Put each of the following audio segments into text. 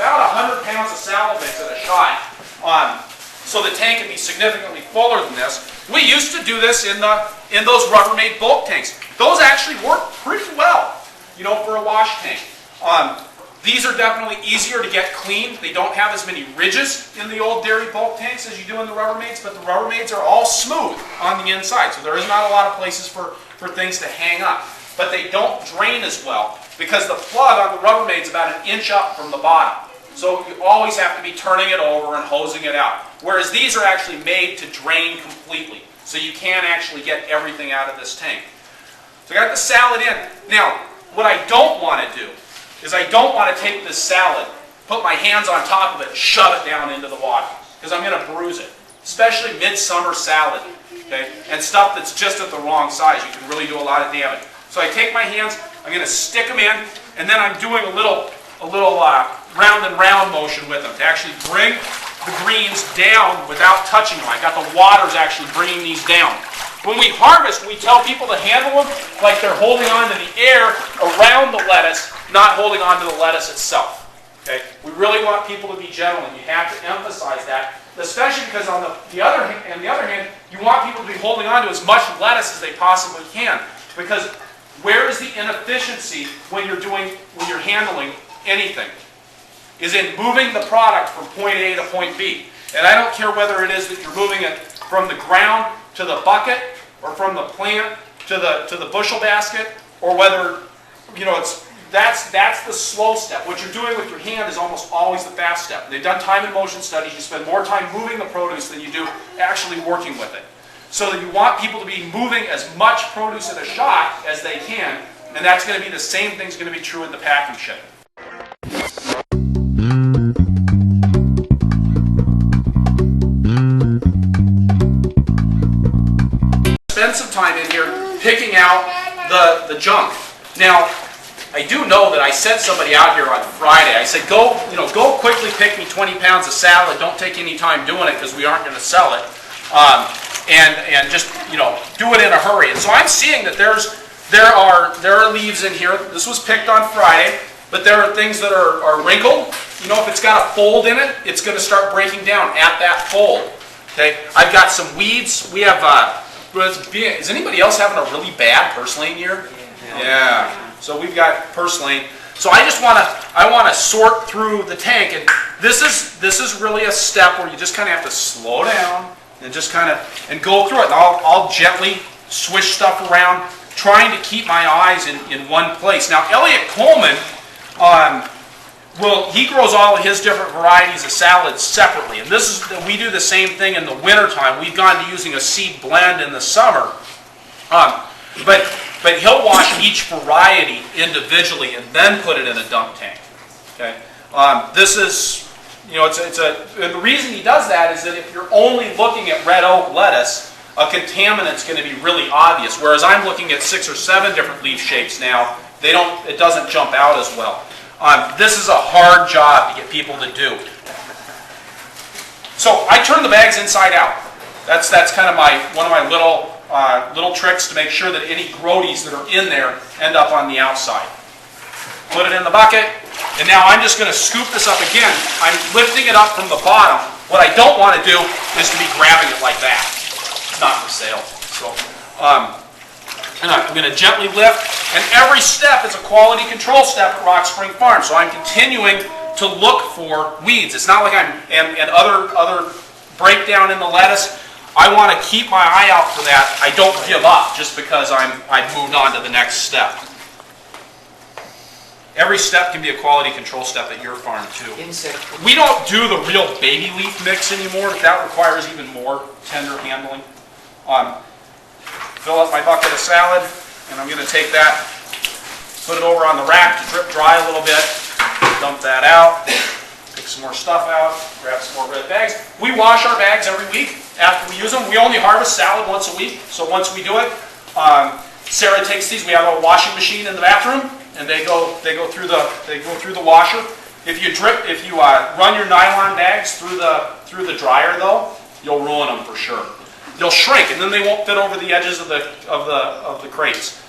about 100 pounds of salad mix at a shot. So the tank can be significantly fuller than this. We used to do this in those Rubbermaid bulk tanks. Those actually work pretty well, you know, for a wash tank. These are definitely easier to get clean. They don't have as many ridges in the old dairy bulk tanks as you do in the Rubbermaids, but the Rubbermaids are all smooth on the inside, so there is not a lot of places for things to hang up. But they don't drain as well because the plug on the Rubbermaid is about 1 inch up from the bottom. So you always have to be turning it over and hosing it out. Whereas these are actually made to drain completely. So you can actually get everything out of this tank. So I got the salad in. Now, what I don't want to do is I don't want to take this salad, put my hands on top of it, shove it down into the water. Because I'm going to bruise it. Especially midsummer salad. Okay? And stuff that's just at the wrong size. You can really do a lot of damage. So I take my hands, I'm going to stick them in, and then I'm doing a little round and round motion with them to actually bring the greens down without touching them. I got the waters actually bringing these down. When we harvest, we tell people to handle them like they're holding on to the air around the lettuce, not holding on to the lettuce itself. Okay? We really want people to be gentle, and you have to emphasize that, especially because on the other hand, you want people to be holding on to as much lettuce as they possibly can. Because where is the inefficiency when you're handling anything? Is in moving the product from point A to point B. And I don't care whether it is that you're moving it from the ground to the bucket, or from the plant to the bushel basket, or whether, you know, that's the slow step. What you're doing with your hand is almost always the fast step. They've done time and motion studies. You spend more time moving the produce than you do actually working with it. So that you want people to be moving as much produce at a shot as they can, and that's going to be the same thing's going to be true in the packing ship. Spend some time in here picking out the junk. Now, I do know that I sent somebody out here on Friday. I said, go quickly pick me 20 pounds of salad. Don't take any time doing it because we aren't going to sell it. And just, you know, do it in a hurry. And so I'm seeing that there are leaves in here. This was picked on Friday, but there are things that are wrinkled. You know, if it's got a fold in it, it's going to start breaking down at that fold. Okay, I've got some weeds. We have. Is anybody else having a really bad purslane year? Yeah. So we've got purslane. So I just want to sort through the tank, and this is really a step where you just kind of have to slow down and just kind of go through it. And I'll gently swish stuff around, trying to keep my eyes in one place. Now Elliot Coleman, he grows all of his different varieties of salads separately, and we do the same thing in the wintertime. We've gone to using a seed blend in the summer, but he'll wash each variety individually and then put it in a dump tank. Okay, this is. You know, and the reason he does that is that if you're only looking at red oak lettuce, a contaminant's going to be really obvious. Whereas I'm looking at 6 or 7 different leaf shapes now, it doesn't jump out as well. This is a hard job to get people to do. So I turn the bags inside out. That's kind of one of my little tricks to make sure that any grodies that are in there end up on the outside. Put it in the bucket, and now I'm just going to scoop this up again. I'm lifting it up from the bottom. What I don't want to do is to be grabbing it like that. It's not for sale. So, and I'm going to gently lift, and every step is a quality control step at Rock Spring Farm. So I'm continuing to look for weeds. It's not like and other breakdown in the lettuce. I want to keep my eye out for that. I don't give up just because I've moved on to the next step. Every step can be a quality control step at your farm too. We don't do the real baby leaf mix anymore. That requires even more tender handling. Fill up my bucket of salad, and I'm going to take that, put it over on the rack to drip dry a little bit, dump that out, pick some more stuff out, grab some more red bags. We wash our bags every week after we use them. We only harvest salad once a week, so once we do it, Sarah takes these. We have a washing machine in the bathroom, and they go through the washer. If you run your nylon bags through the dryer though, you'll ruin them for sure. They'll shrink, and then they won't fit over the edges of the crates.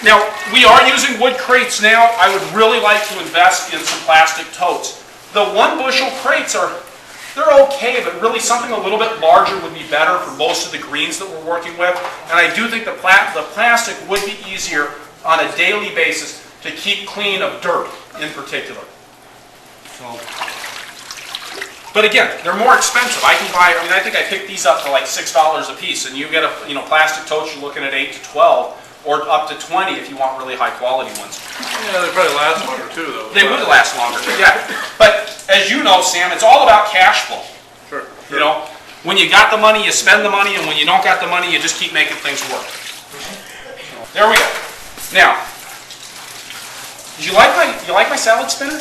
Now, we are using wood crates now. I would really like to invest in some plastic totes. The 1 bushel crates they're okay, but really something a little bit larger would be better for most of the greens that we're working with. And I do think the plastic would be easier on a daily basis to keep clean of dirt in particular. So, but again, they're more expensive. I think I picked these up for like $6 a piece, and you get plastic totes, you're looking at 8 to 12. Or up to 20 if you want really high quality ones. Yeah, they probably last longer too, though. They would last longer, yeah. But as you know, Sam, it's all about cash flow. Sure. You know, when you got the money, you spend the money, and when you don't got the money, you just keep making things work. There we go. Now, did you like my salad spinner?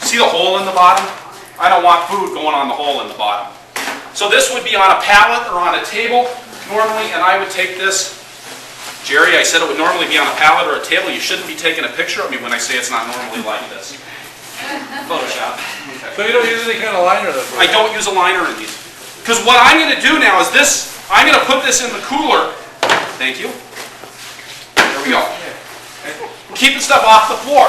See the hole in the bottom? I don't want food going on the hole in the bottom. So this would be on a pallet or on a table normally, and I would take this. Jerry, I said it would normally be on a pallet or a table. You shouldn't be taking a picture of me when I say it's not normally like this. Photoshop. Okay. So you don't use any kind of liner then? I don't use a liner in these. Because what I'm going to do now is this, I'm going to put this in the cooler. Thank you. There we go. We're keeping stuff off the floor.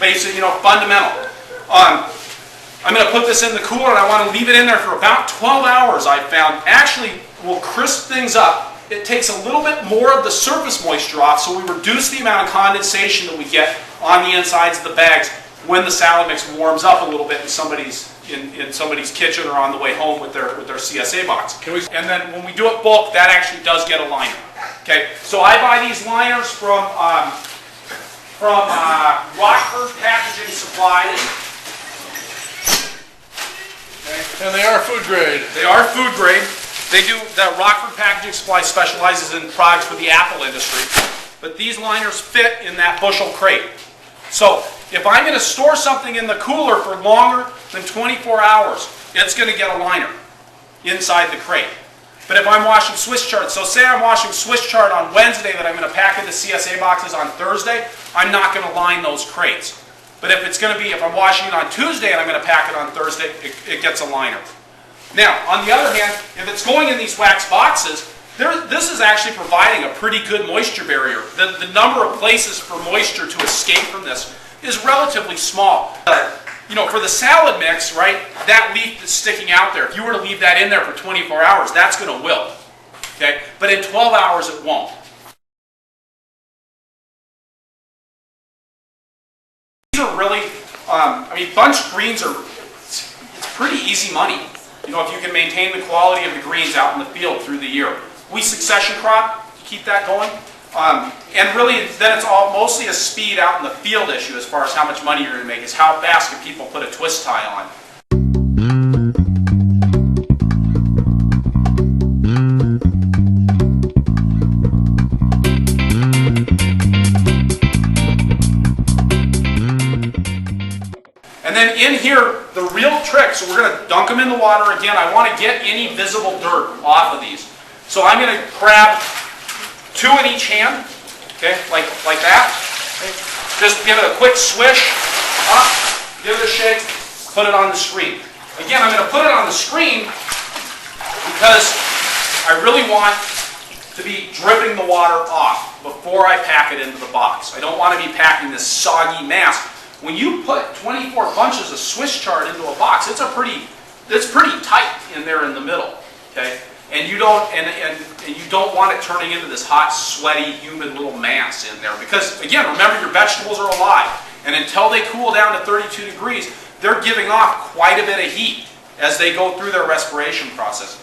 Basic, fundamental. I'm going to put this in the cooler, and I want to leave it in there for about 12 hours, I've found. Actually, will crisp things up. It takes a little bit more of the surface moisture off, so we reduce the amount of condensation that we get on the insides of the bags when the salad mix warms up a little bit in somebody's kitchen or on the way home with their CSA box. And then when we do it bulk, that actually does get a liner. Okay, so I buy these liners from Rockford Packaging Supply. And they are food grade. They are food grade. The Rockford Packaging Supply specializes in products for the apple industry. But these liners fit in that bushel crate. So if I'm going to store something in the cooler for longer than 24 hours, it's going to get a liner inside the crate. But if I'm washing Swiss chard, so say I'm washing Swiss chard on Wednesday that I'm going to pack into CSA boxes on Thursday, I'm not going to line those crates. But if I'm washing it on Tuesday and I'm going to pack it on Thursday, it gets a liner. Now, on the other hand, if it's going in these wax boxes, this is actually providing a pretty good moisture barrier. The number of places for moisture to escape from this is relatively small. For the salad mix, right, that leaf that's sticking out there, if you were to leave that in there for 24 hours, that's going to wilt. Okay? But in 12 hours, it won't. These are really, bunched greens it's pretty easy money. If you can maintain the quality of the greens out in the field through the year. We succession crop to keep that going. And really, then it's mostly a speed out in the field issue as far as how much money you're going to make, is how fast can people put a twist tie on. And then in here, the real trick, so we're going to dunk them in the water again. I want to get any visible dirt off of these. So I'm going to grab 2 in each hand, okay, like that. Okay. Just give it a quick swish, up, give it a shake, put it on the screen. Again, I'm going to put it on the screen because I really want to be dripping the water off before I pack it into the box. I don't want to be packing this soggy mass. When you put 24 bunches of Swiss chard into a box, it's pretty tight in there in the middle, okay? And you don't want it turning into this hot, sweaty, humid little mass in there because, again, remember your vegetables are alive, and until they cool down to 32 degrees, they're giving off quite a bit of heat as they go through their respiration process.